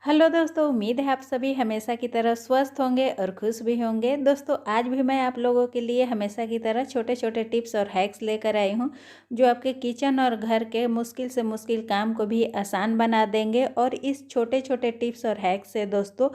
Hello दोस्तों, उम्मीद है आप सभी हमेशा की तरह स्वस्थ होंगे और खुश भी होंगे। दोस्तों, आज भी मैं आप लोगों के लिए हमेशा की तरह छोटे छोटे टिप्स और हैक्स लेकर आई हूँ, जो आपके किचन और घर के मुश्किल से मुश्किल काम को भी आसान बना देंगे। और इस छोटे छोटे टिप्स और हैक्स से दोस्तों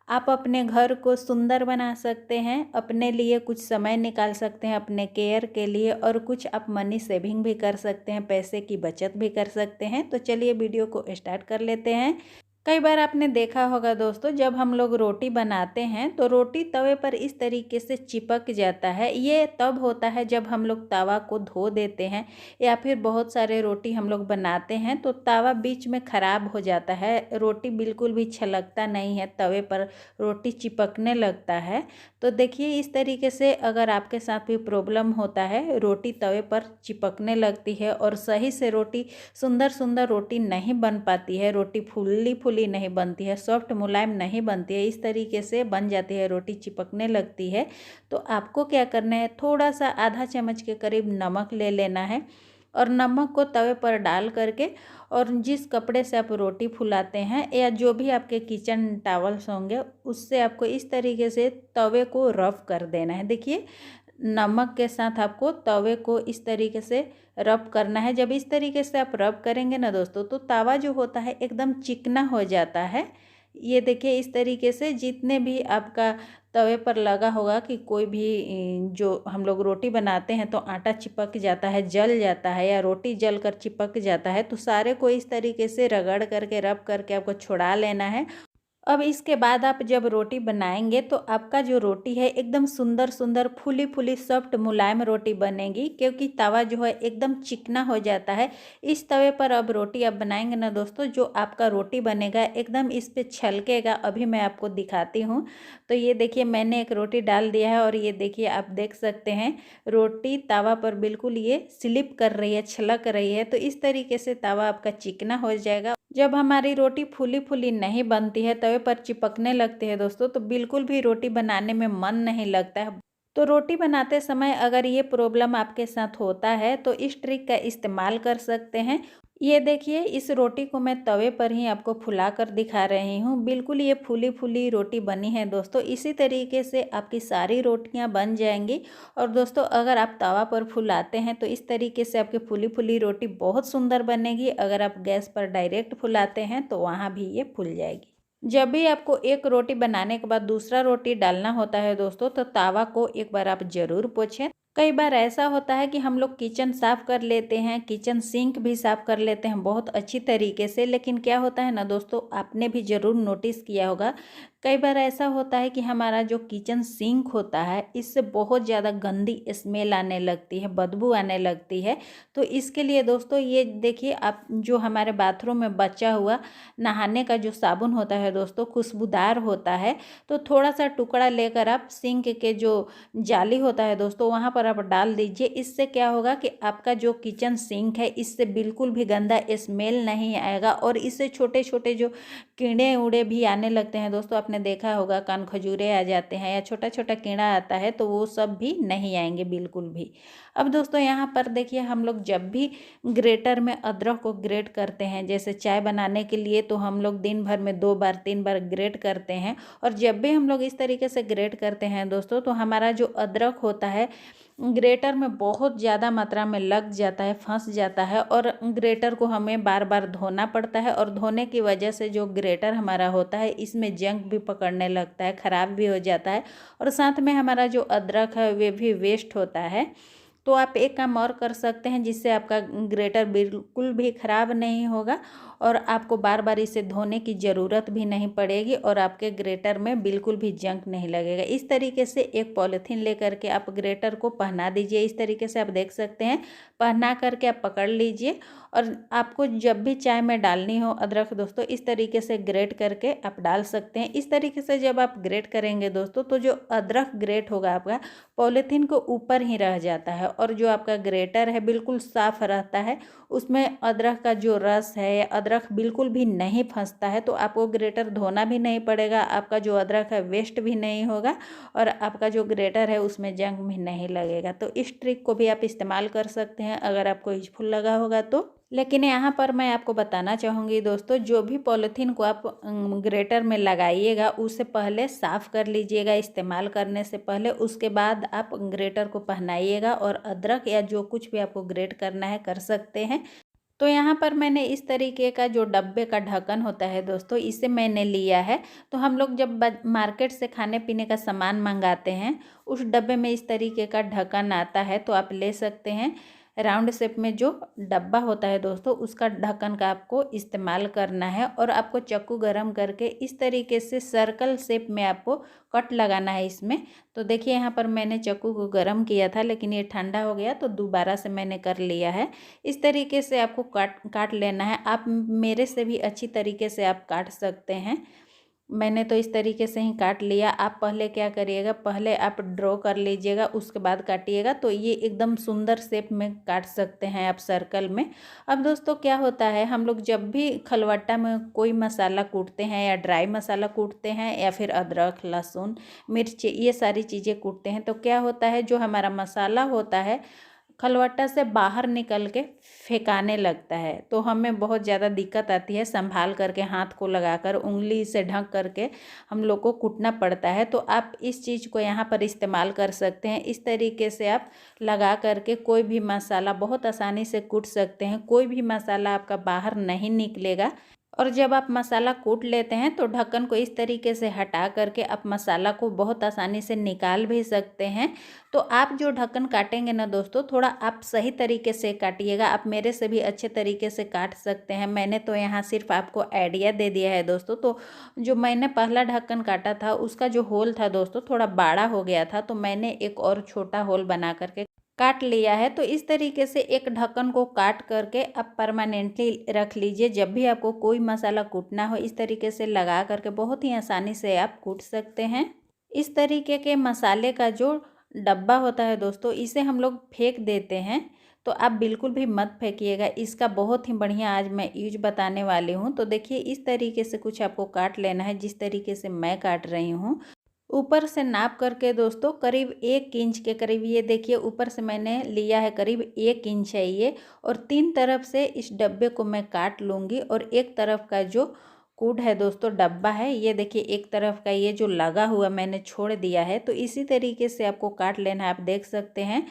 आप अपने घर को सुंदर बना सकते हैं, अपने लिए कुछ समय निकाल सकते हैं अपने केयर के लिए, और कुछ आप मनी सेविंग भी कर सकते हैं, पैसे की बचत भी कर सकते हैं। तो चलिए वीडियो को स्टार्ट कर लेते हैं। कई बार आपने देखा होगा दोस्तों, जब हम लोग रोटी बनाते हैं तो रोटी तवे पर इस तरीके से चिपक जाता है। ये तब होता है जब हम लोग तवा को धो देते हैं, या फिर बहुत सारे रोटी हम लोग बनाते हैं तो तवा बीच में ख़राब हो जाता है, रोटी बिल्कुल भी छलकता नहीं है, तवे पर रोटी चिपकने लगता है। तो देखिए, इस तरीके से अगर आपके साथ भी प्रॉब्लम होता है, रोटी तवे पर चिपकने लगती है और सही से रोटी सुंदर सुंदर रोटी नहीं बन पाती है, रोटी फूली फूली नहीं बनती है, सॉफ्ट मुलायम नहीं बनती है, इस तरीके से बन जाती है, रोटी चिपकने लगती है। तो आपको क्या करना है, थोड़ा सा आधा चम्मच के करीब नमक ले लेना है, और नमक को तवे पर डाल करके, और जिस कपड़े से आप रोटी फुलाते हैं या जो भी आपके किचन टॉवल्स होंगे, उससे आपको इस तरीके से तवे को रफ कर देना है। देखिए, नमक के साथ आपको तवे को इस तरीके से रब करना है। जब इस तरीके से आप रब करेंगे ना दोस्तों, तो तवा जो होता है एकदम चिकना हो जाता है। ये देखिए, इस तरीके से जितने भी आपका तवे पर लगा होगा कि कोई भी जो हम लोग रोटी बनाते हैं तो आटा चिपक जाता है, जल जाता है, या रोटी जल कर चिपक जाता है, तो सारे को इस तरीके से रगड़ करके रब करके आपको छुड़ा लेना है। अब इसके बाद आप जब रोटी बनाएंगे तो आपका जो रोटी है एकदम सुंदर सुंदर फूली फूली सॉफ्ट मुलायम रोटी बनेगी, क्योंकि तवा जो है एकदम चिकना हो जाता है। इस तवे पर अब रोटी आप बनाएंगे ना दोस्तों, जो आपका रोटी बनेगा एकदम इस पे छलकेगा। अभी मैं आपको दिखाती हूँ। तो ये देखिए, मैंने एक रोटी डाल दिया है, और ये देखिए आप देख सकते हैं रोटी तवा पर बिल्कुल ये स्लिप कर रही है, छलक रही है। तो इस तरीके से तवा आपका चिकना हो जाएगा। जब हमारी रोटी फूली फूली नहीं बनती है, तवे पर चिपकने लगती है दोस्तों, तो बिल्कुल भी रोटी बनाने में मन नहीं लगता है। तो रोटी बनाते समय अगर ये प्रॉब्लम आपके साथ होता है तो इस ट्रिक का इस्तेमाल कर सकते हैं। ये देखिए, इस रोटी को मैं तवे पर ही आपको फुला कर दिखा रही हूँ। बिल्कुल ये फूली फूली रोटी बनी है दोस्तों। इसी तरीके से आपकी सारी रोटियाँ बन जाएंगी। और दोस्तों, अगर आप तवा पर फुलाते हैं तो इस तरीके से आपकी फूली फूली रोटी बहुत सुंदर बनेगी। अगर आप गैस पर डायरेक्ट फुलाते हैं तो वहाँ भी ये फूल जाएगी। जब भी आपको एक रोटी बनाने के बाद दूसरा रोटी डालना होता है दोस्तों, तो तवा को एक बार आप ज़रूर पोंछें। कई बार ऐसा होता है कि हम लोग किचन साफ़ कर लेते हैं, किचन सिंक भी साफ़ कर लेते हैं बहुत अच्छी तरीके से, लेकिन क्या होता है ना दोस्तों, आपने भी ज़रूर नोटिस किया होगा, कई बार ऐसा होता है कि हमारा जो किचन सिंक होता है, इससे बहुत ज़्यादा गंदी स्मेल आने लगती है, बदबू आने लगती है। तो इसके लिए दोस्तों, ये देखिए, आप जो हमारे बाथरूम में बचा हुआ नहाने का जो साबुन होता है दोस्तों, खुशबूदार होता है, तो थोड़ा सा टुकड़ा लेकर आप सिंक के जो जाली होता है दोस्तों, वहाँ पर आप डाल दीजिए। इससे क्या होगा कि आपका जो किचन सिंक है, इससे बिल्कुल भी गंदा स्मेल नहीं आएगा, और इससे छोटे छोटे जो कीड़े उड़े भी आने लगते हैं दोस्तों, आपने देखा होगा कान खजूरे आ जाते हैं या छोटा छोटा कीड़ा आता है, तो वो सब भी नहीं आएंगे बिल्कुल भी। अब दोस्तों, यहाँ पर देखिए, हम लोग जब भी ग्रेटर में अदरक को ग्रेट करते हैं, जैसे चाय बनाने के लिए, तो हम लोग दिन भर में 2 बार 3 बार ग्रेट करते हैं। और जब भी हम लोग इस तरीके से ग्रेट करते हैं दोस्तों, तो हमारा जो अदरक होता है ग्रेटर में बहुत ज़्यादा मात्रा में लग जाता है, फंस जाता है, और ग्रेटर को हमें बार बार धोना पड़ता है। और धोने की वजह से जो ग्रेटर हमारा होता है, इसमें जंग भी पकड़ने लगता है, ख़राब भी हो जाता है, और साथ में हमारा जो अदरक है वे भी वेस्ट होता है। तो आप एक काम और कर सकते हैं, जिससे आपका ग्रेटर बिल्कुल भी ख़राब नहीं होगा, और आपको बार बार इसे धोने की ज़रूरत भी नहीं पड़ेगी, और आपके ग्रेटर में बिल्कुल भी जंग नहीं लगेगा। इस तरीके से एक पॉलीथीन लेकर के आप ग्रेटर को पहना दीजिए। इस तरीके से आप देख सकते हैं, पहना करके आप पकड़ लीजिए, और आपको जब भी चाय में डालनी हो अदरक दोस्तों, इस तरीके से ग्रेट करके आप डाल सकते हैं। इस तरीके से जब आप ग्रेट करेंगे दोस्तों, तो जो अदरक ग्रेट होगा आपका, पॉलीथीन को ऊपर ही रह जाता है, और जो आपका ग्रेटर है बिल्कुल साफ़ रहता है, उसमें अदरक का जो रस है या अदरक बिल्कुल भी नहीं फंसता है। तो आपको ग्रेटर धोना भी नहीं पड़ेगा, आपका जो अदरक है वेस्ट भी नहीं होगा, और आपका जो ग्रेटर है उसमें जंग भी नहीं लगेगा। तो इस ट्रिक को भी आप इस्तेमाल कर सकते हैं अगर आपको यूजफुल लगा होगा तो। लेकिन यहाँ पर मैं आपको बताना चाहूँगी दोस्तों, जो भी पॉलीथीन को आप ग्रेटर में लगाइएगा उससे पहले साफ़ कर लीजिएगा इस्तेमाल करने से पहले। उसके बाद आप ग्रेटर को पहनाइएगा और अदरक या जो कुछ भी आपको ग्रेट करना है कर सकते हैं। तो यहाँ पर मैंने इस तरीके का जो डब्बे का ढक्कन होता है दोस्तों, इसे मैंने लिया है। तो हम लोग जब मार्केट से खाने पीने का सामान मंगाते हैं, उस डब्बे में इस तरीके का ढक्कन आता है, तो आप ले सकते हैं। राउंड शेप में जो डब्बा होता है दोस्तों, उसका ढक्कन का आपको इस्तेमाल करना है और आपको चाकू गरम करके इस तरीके से सर्कल शेप में आपको कट लगाना है इसमें। तो देखिए यहाँ पर मैंने चाकू को गरम किया था, लेकिन ये ठंडा हो गया तो दोबारा से मैंने कर लिया है। इस तरीके से आपको काट लेना है। आप मेरे से भी अच्छी तरीके से आप काट सकते हैं। मैंने तो इस तरीके से ही काट लिया। आप पहले क्या करिएगा, पहले आप ड्रॉ कर लीजिएगा, उसके बाद काटिएगा, तो ये एकदम सुंदर शेप में काट सकते हैं आप सर्कल में। अब दोस्तों क्या होता है, हम लोग जब भी खलवट्टा में कोई मसाला कूटते हैं या ड्राई मसाला कूटते हैं या फिर अदरक, लहसुन, मिर्च, ये सारी चीज़ें कूटते हैं, तो क्या होता है, जो हमारा मसाला होता है खलवट्टा से बाहर निकल के फेंकाने लगता है। तो हमें बहुत ज़्यादा दिक्कत आती है, संभाल करके हाथ को लगाकर उंगली से ढक करके हम लोग को कूटना पड़ता है। तो आप इस चीज़ को यहाँ पर इस्तेमाल कर सकते हैं। इस तरीके से आप लगा करके कोई भी मसाला बहुत आसानी से कूट सकते हैं। कोई भी मसाला आपका बाहर नहीं निकलेगा। और जब आप मसाला कूट लेते हैं तो ढक्कन को इस तरीके से हटा करके आप मसाला को बहुत आसानी से निकाल भी सकते हैं। तो आप जो ढक्कन काटेंगे ना दोस्तों, थोड़ा आप सही तरीके से काटिएगा। आप मेरे से भी अच्छे तरीके से काट सकते हैं। मैंने तो यहाँ सिर्फ आपको आइडिया दे दिया है दोस्तों। तो जो मैंने पहला ढक्कन काटा था उसका जो होल था दोस्तों, थोड़ा बड़ा हो गया था, तो मैंने एक और छोटा होल बना करके काट लिया है। तो इस तरीके से एक ढक्कन को काट करके आप परमानेंटली रख लीजिए। जब भी आपको कोई मसाला कूटना हो, इस तरीके से लगा करके बहुत ही आसानी से आप कूट सकते हैं। इस तरीके के मसाले का जो डब्बा होता है दोस्तों, इसे हम लोग फेंक देते हैं। तो आप बिल्कुल भी मत फेंकिएगा। इसका बहुत ही बढ़िया आज मैं यूज बताने वाली हूँ। तो देखिए इस तरीके से कुछ आपको काट लेना है, जिस तरीके से मैं काट रही हूँ। ऊपर से नाप करके दोस्तों करीब 1 इंच के करीब, ये देखिए ऊपर से मैंने लिया है करीब 1 इंच है ये। और 3 तरफ से इस डब्बे को मैं काट लूँगी। और एक तरफ का जो कूड है दोस्तों, डब्बा है, ये देखिए एक तरफ का ये जो लगा हुआ मैंने छोड़ दिया है। तो इसी तरीके से आपको काट लेना है, आप देख सकते हैं।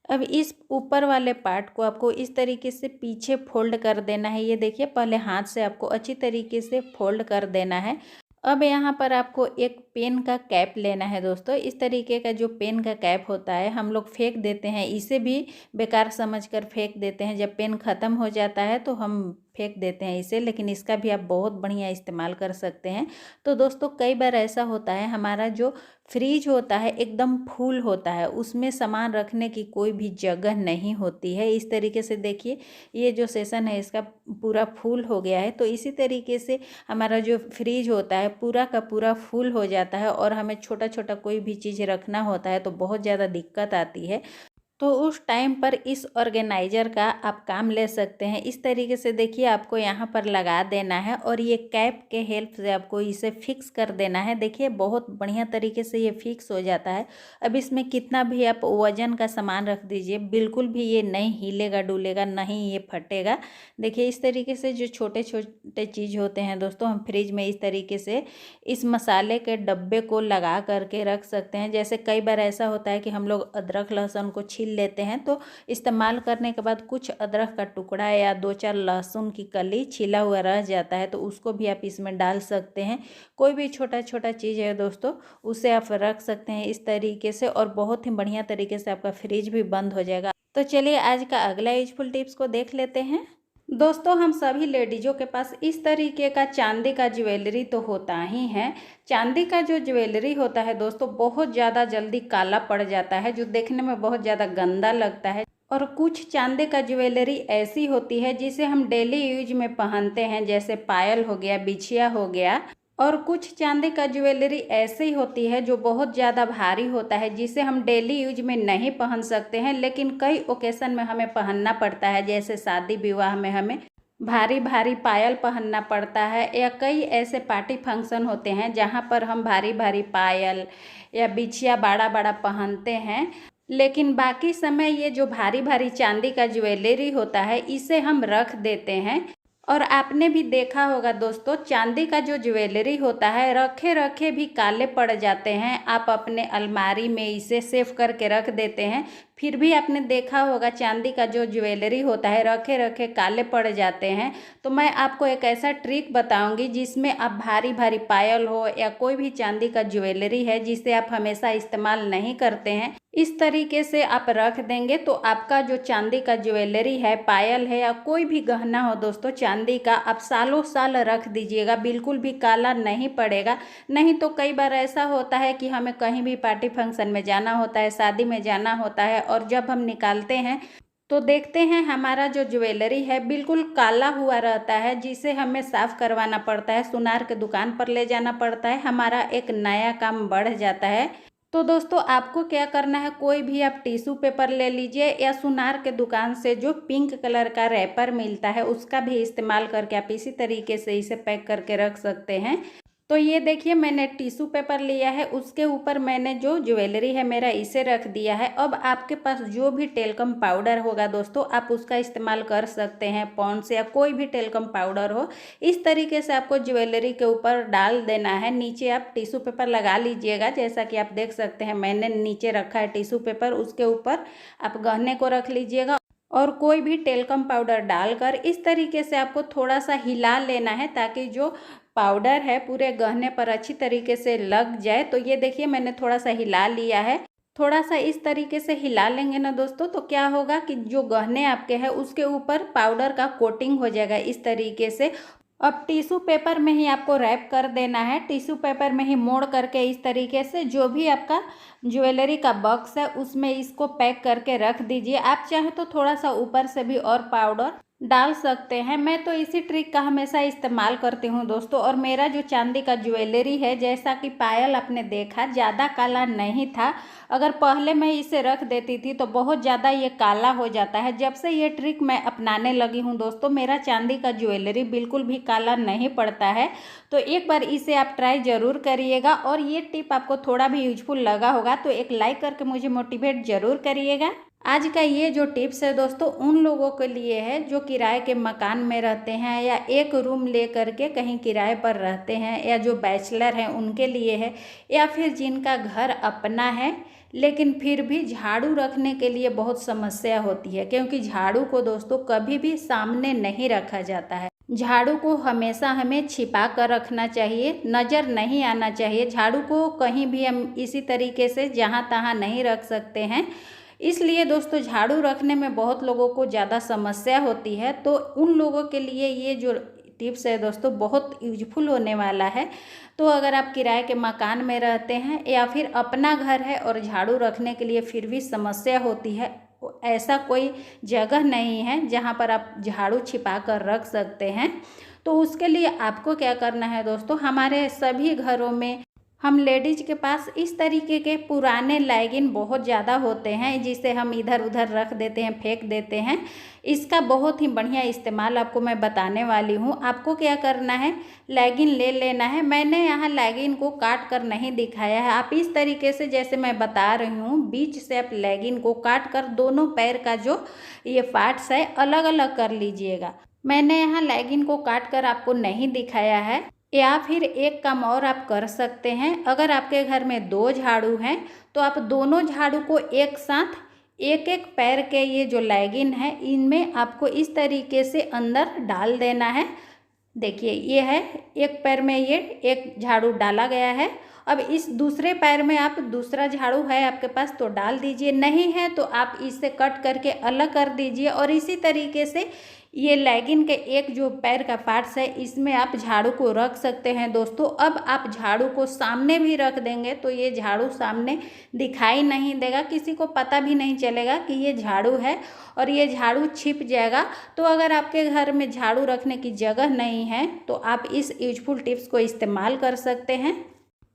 अब इस ऊपर वाले पार्ट को आपको इस तरीके से पीछे फोल्ड कर देना है। ये देखिए पहले हाथ से आपको अच्छी तरीके से फोल्ड कर देना है। अब यहाँ पर आपको एक पेन का कैप लेना है दोस्तों। इस तरीके का जो पेन का कैप होता है, हम लोग फेंक देते हैं, इसे भी बेकार समझकर फेंक देते हैं। जब पेन ख़त्म हो जाता है तो हम फेंक देते हैं इसे, लेकिन इसका भी आप बहुत बढ़िया इस्तेमाल कर सकते हैं। तो दोस्तों कई बार ऐसा होता है, हमारा जो फ्रिज होता है एकदम फुल होता है, उसमें सामान रखने की कोई भी जगह नहीं होती है। इस तरीके से देखिए ये जो सेशन है इसका पूरा फुल हो गया है। तो इसी तरीके से हमारा जो फ्रिज होता है पूरा का पूरा फुल हो जाता है और हमें छोटा छोटा कोई भी चीज़ रखना होता है तो बहुत ज़्यादा दिक्कत आती है। तो उस टाइम पर इस ऑर्गेनाइज़र का आप काम ले सकते हैं। इस तरीके से देखिए आपको यहाँ पर लगा देना है और ये कैप के हेल्प से आपको इसे फिक्स कर देना है। देखिए बहुत बढ़िया तरीके से ये फिक्स हो जाता है। अब इसमें कितना भी आप वज़न का सामान रख दीजिए, बिल्कुल भी ये नहीं हिलेगा डुलेगा, नहीं ये फटेगा। देखिए इस तरीके से जो छोटे छोटे चीज़ होते हैं दोस्तों, हम फ्रिज में इस तरीके से इस मसाले के डब्बे को लगा करके रख सकते हैं। जैसे कई बार ऐसा होता है कि हम लोग अदरक लहसुन को छील लेते हैं, तो इस्तेमाल करने के बाद कुछ अदरक का टुकड़ा या 2-4 लहसुन की कली छिला हुआ रह जाता है, तो उसको भी आप इसमें डाल सकते हैं। कोई भी छोटा छोटा चीज़ है दोस्तों, उसे आप रख सकते हैं इस तरीके से और बहुत ही बढ़िया तरीके से आपका फ्रिज भी बंद हो जाएगा। तो चलिए आज का अगला यूजफुल टिप्स को देख लेते हैं। दोस्तों हम सभी लेडीज़ों के पास इस तरीके का चांदी का ज्वेलरी तो होता ही है। चांदी का जो ज्वेलरी होता है दोस्तों, बहुत ज़्यादा जल्दी काला पड़ जाता है, जो देखने में बहुत ज़्यादा गंदा लगता है। और कुछ चांदी का ज्वेलरी ऐसी होती है जिसे हम डेली यूज में पहनते हैं, जैसे पायल हो गया, बिछिया हो गया। और कुछ चांदी का ज्वेलरी ऐसी होती है जो बहुत ज़्यादा भारी होता है, जिसे हम डेली यूज में नहीं पहन सकते हैं, लेकिन कई ओकेशन में हमें पहनना पड़ता है। जैसे शादी विवाह में हमें भारी भारी पायल पहनना पड़ता है, या कई ऐसे पार्टी फंक्शन होते हैं जहाँ पर हम भारी भारी पायल या बिछिया बड़ा बड़ा पहनते हैं। लेकिन बाकी समय ये जो भारी भारी चांदी का ज्वेलरी होता है इसे हम रख देते हैं। और आपने भी देखा होगा दोस्तों, चांदी का जो ज्वेलरी होता है रखे रखे भी काले पड़ जाते हैं। आप अपने अलमारी में इसे सेफ करके रख देते हैं, फिर भी आपने देखा होगा चांदी का जो ज्वेलरी होता है रखे रखे काले पड़ जाते हैं। तो मैं आपको एक ऐसा ट्रिक बताऊंगी जिसमें आप भारी भारी पायल हो या कोई भी चांदी का ज्वेलरी है जिसे आप हमेशा इस्तेमाल नहीं करते हैं, इस तरीके से आप रख देंगे तो आपका जो चांदी का ज्वेलरी है, पायल है या कोई भी गहना हो दोस्तों चांदी का, आप सालों साल रख दीजिएगा, बिल्कुल भी काला नहीं पड़ेगा। नहीं तो कई बार ऐसा होता है कि हमें कहीं भी पार्टी फंक्शन में जाना होता है, शादी में जाना होता है, और जब हम निकालते हैं तो देखते हैं हमारा जो ज्वेलरी है बिल्कुल काला हुआ रहता है, जिसे हमें साफ करवाना पड़ता है, सुनार के दुकान पर ले जाना पड़ता है, हमारा एक नया काम बढ़ जाता है। तो दोस्तों आपको क्या करना है, कोई भी आप टिश्यू पेपर ले लीजिए या सुनार के दुकान से जो पिंक कलर का रैपर मिलता है उसका भी इस्तेमाल करके आप इसी तरीके से इसे पैक करके रख सकते हैं। तो ये देखिए मैंने टिश्यू पेपर लिया है, उसके ऊपर मैंने जो ज्वेलरी है मेरा इसे रख दिया है। अब आपके पास जो भी टेल्कम पाउडर होगा दोस्तों आप उसका इस्तेमाल कर सकते हैं, पॉन्ड्स या कोई भी टेल्कम पाउडर हो। इस तरीके से आपको ज्वेलरी के ऊपर डाल देना है। नीचे आप टिश्यू पेपर लगा लीजिएगा, जैसा कि आप देख सकते हैं मैंने नीचे रखा है टिश्यू पेपर, उसके ऊपर आप गहने को रख लीजिएगा और कोई भी टेल्कम पाउडर डालकर इस तरीके से आपको थोड़ा सा हिला लेना है ताकि जो पाउडर है पूरे गहने पर अच्छी तरीके से लग जाए। तो ये देखिए मैंने थोड़ा सा हिला लिया है। थोड़ा सा इस तरीके से हिला लेंगे ना दोस्तों तो क्या होगा कि जो गहने आपके हैं उसके ऊपर पाउडर का कोटिंग हो जाएगा इस तरीके से। अब टिश्यू पेपर में ही आपको रैप कर देना है, टिश्यू पेपर में ही मोड़ करके इस तरीके से जो भी आपका ज्वेलरी का बॉक्स है उसमें इसको पैक करके रख दीजिए। आप चाहे तो थोड़ा सा ऊपर से भी और पाउडर डाल सकते हैं। मैं तो इसी ट्रिक का हमेशा इस्तेमाल करती हूँ दोस्तों। और मेरा जो चांदी का ज्वेलरी है, जैसा कि पायल आपने देखा ज़्यादा काला नहीं था। अगर पहले मैं इसे रख देती थी तो बहुत ज़्यादा ये काला हो जाता है। जब से ये ट्रिक मैं अपनाने लगी हूँ दोस्तों मेरा चांदी का ज्वेलरी बिल्कुल भी काला नहीं पड़ता है। तो एक बार इसे आप ट्राई ज़रूर करिएगा। और ये टिप आपको थोड़ा भी यूजफुल लगा होगा तो एक लाइक करके मुझे मोटिवेट ज़रूर करिएगा। आज का ये जो टिप्स है दोस्तों उन लोगों के लिए है जो किराए के मकान में रहते हैं या एक रूम ले करके कहीं किराए पर रहते हैं, या जो बैचलर हैं उनके लिए है, या फिर जिनका घर अपना है लेकिन फिर भी झाड़ू रखने के लिए बहुत समस्या होती है। क्योंकि झाड़ू को दोस्तों कभी भी सामने नहीं रखा जाता है, झाड़ू को हमेशा हमें छिपा कर रखना चाहिए, नज़र नहीं आना चाहिए। झाड़ू को कहीं भी हम इसी तरीके से जहाँ तहाँ नहीं रख सकते हैं। इसलिए दोस्तों झाड़ू रखने में बहुत लोगों को ज़्यादा समस्या होती है। तो उन लोगों के लिए ये जो टिप्स है दोस्तों बहुत यूजफुल होने वाला है। तो अगर आप किराए के मकान में रहते हैं या फिर अपना घर है और झाड़ू रखने के लिए फिर भी समस्या होती है, ऐसा कोई जगह नहीं है जहाँ पर आप झाड़ू छिपा कर रख सकते हैं, तो उसके लिए आपको क्या करना है दोस्तों, हमारे सभी घरों में हम लेडीज के पास इस तरीके के पुराने लैगिन बहुत ज़्यादा होते हैं जिसे हम इधर उधर रख देते हैं, फेंक देते हैं। इसका बहुत ही बढ़िया इस्तेमाल आपको मैं बताने वाली हूँ। आपको क्या करना है, लैगिन ले लेना है। मैंने यहाँ लैगिन को काट कर नहीं दिखाया है, आप इस तरीके से जैसे मैं बता रही हूँ बीच से आप लैगिन को काट कर दोनों पैर का जो ये पार्ट्स है अलग अलग कर लीजिएगा। मैंने यहाँ लैगिन को काट कर आपको नहीं दिखाया है। या फिर एक काम और आप कर सकते हैं, अगर आपके घर में 2 झाड़ू हैं तो आप दोनों झाड़ू को एक साथ एक एक पैर के ये जो लैगिन है इनमें आपको इस तरीके से अंदर डाल देना है। देखिए ये है, एक पैर में ये एक झाड़ू डाला गया है। अब इस दूसरे पैर में आप दूसरा झाड़ू है आपके पास तो डाल दीजिए, नहीं है तो आप इसे कट करके अलग कर दीजिए। और इसी तरीके से ये लैगिन के एक जो पैर का पार्ट्स है इसमें आप झाड़ू को रख सकते हैं दोस्तों। अब आप झाड़ू को सामने भी रख देंगे तो ये झाड़ू सामने दिखाई नहीं देगा, किसी को पता भी नहीं चलेगा कि ये झाड़ू है और ये झाड़ू छिप जाएगा। तो अगर आपके घर में झाड़ू रखने की जगह नहीं है तो आप इस यूजफुल टिप्स को इस्तेमाल कर सकते हैं।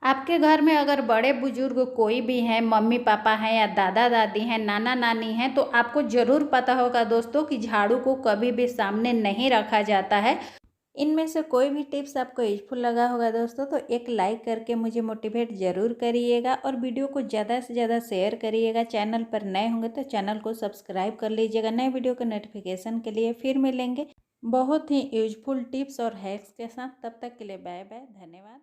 आपके घर में अगर बड़े बुजुर्ग कोई भी हैं, मम्मी पापा हैं या दादा दादी हैं, नाना नानी हैं, तो आपको ज़रूर पता होगा दोस्तों कि झाड़ू को कभी भी सामने नहीं रखा जाता है। इनमें से कोई भी टिप्स आपको यूजफुल लगा होगा दोस्तों तो एक लाइक करके मुझे मोटिवेट ज़रूर करिएगा और वीडियो को ज़्यादा से ज़्यादा शेयर करिएगा। चैनल पर नए होंगे तो चैनल को सब्सक्राइब कर लीजिएगा नए वीडियो के नोटिफिकेशन के लिए। फिर मिलेंगे बहुत ही यूजफुल टिप्स और हैक्स के साथ। तब तक के लिए बाय बाय, धन्यवाद।